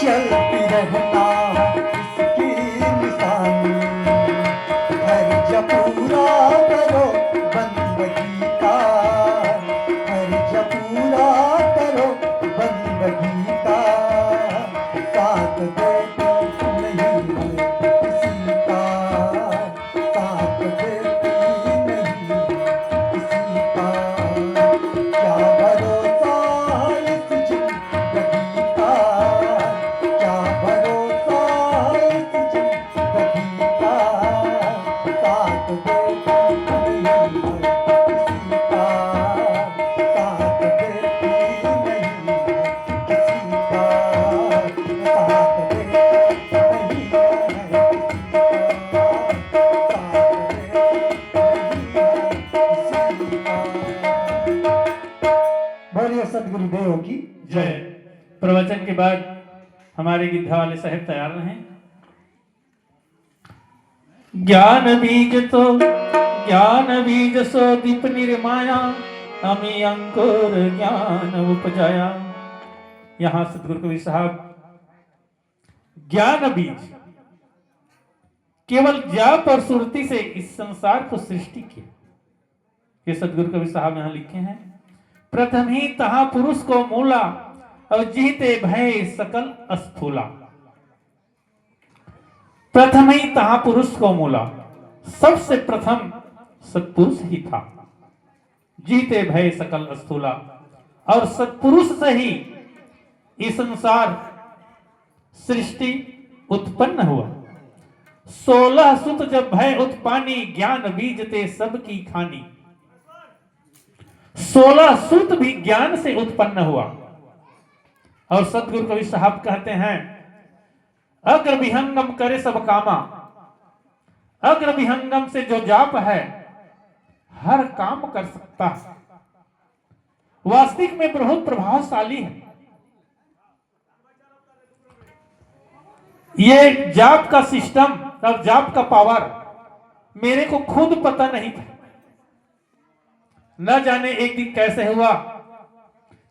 चलती रहना इसकी निशानी। हर्ज पूरा करो बंदगी का, हर्ज पूरा करो बंदगी का। साथ देती नहीं है किसी का, साथ देती नहीं है किसी का। क्या भरोसा इस जिंदगी का, क्या भरोसा इस जिंदगी का। साथ देती नहीं है किसी का, साथ देती नहीं है किसी का। साथ देती नहीं है किसी का, साथ देती नहीं है किसी का। बोलिए सदगुरुदेव की जय। प्रवचन के बाद हमारे गिद्धा वाले साहब तैयार रहें। ज्ञान बीज सो दीप निर्माया, अमी अंकुर ज्ञान उपजाया। यहां सदगुरु कबीर साहब ज्ञान बीज केवल जाप और सुरती से इस संसार को सृष्टि की, ये सदगुरु कबीर साहब यहां लिखे हैं। प्रथम ही तहा पुरुष को मूला, और जीते भय सकल स्थूला। प्रथम ही तहा पुरुष को मूला, सबसे प्रथम सत्पुरुष ही था। जीते भय सकल स्थूला, और सत्पुरुष से ही ये संसार सृष्टि उत्पन्न हुआ। 16 सुत जब भय उत्पानी, ज्ञान बीजते सबकी खानी। 16 सूत भी ज्ञान से उत्पन्न हुआ। और सदगुरु कबीर साहब कहते हैं, अग्र विहंगम करे सब कामा। अग्र विहंगम से जो जाप है हर काम कर सकता है, वास्तविक में बहुत प्रभावशाली है। ये जाप का सिस्टम और जाप का पावर मेरे को खुद पता नहीं था। न जाने एक दिन कैसे हुआ,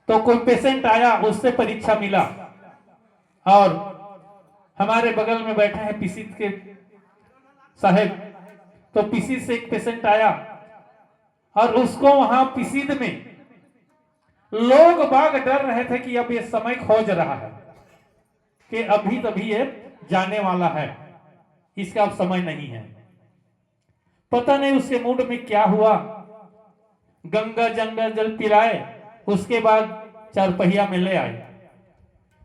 तो कोई पेशेंट आया, उससे परीक्षा मिला, और हमारे बगल में बैठे हैं पीसीत के साहेब। तो पीसीत से एक पेशेंट आया, और उसको वहां पीसीत में लोग बाग डर रहे थे कि अब ये समय खोज रहा है, कि अभी तभी ये जाने वाला है, इसका अब समय नहीं है। पता नहीं उसके मूड में क्या हुआ, गंगा जंगा जल पिलाए, उसके बाद चारपहिया में ले आए।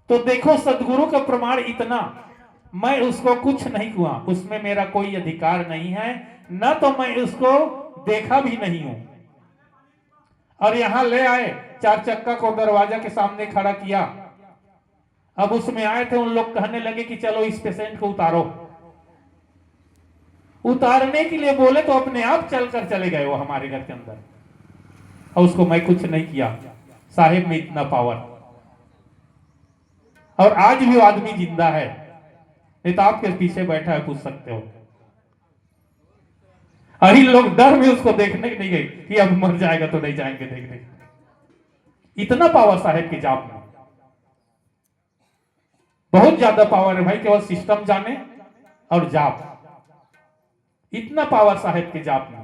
तो देखो सदगुरु का प्रमाण इतना, मैं उसको कुछ नहीं हुआ, उसमें मेरा कोई अधिकार नहीं है, न तो मैं उसको देखा भी नहीं हूं। और यहां ले आए, 4 चक्का को दरवाजा के सामने खड़ा किया। अब उसमें आए थे, उन लोग कहने लगे कि चलो इस पेशेंट को उतारो। उतारने के लिए बोले तो अपने आप चलकर चले गए वो हमारे घर के अंदर, और उसको मैं कुछ नहीं किया। साहेब में इतना पावर, और आज भी वो आदमी जिंदा है, नहीं तो आपके पीछे बैठा है, पूछ सकते हो। अही लोग डर में उसको देखने नहीं गए कि अब मर जाएगा तो नहीं जाएंगे देखने। इतना पावर साहेब की जाप में, बहुत ज्यादा पावर है भाई। केवल सिस्टम जाने और जाप, इतना पावर साहेब के जाप में।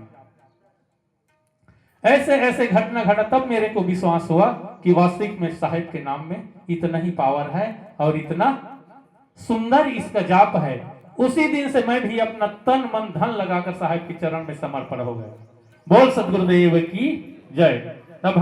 ऐसे ऐसे घटना घटा, तब मेरे को विश्वास हुआ कि वास्तविक में साहेब के नाम में इतना ही पावर है और इतना सुंदर इसका जाप है। उसी दिन से मैं भी अपना तन मन धन लगाकर साहेब के चरण में समर्पण हो गया। बोल सदगुरुदेव की जय।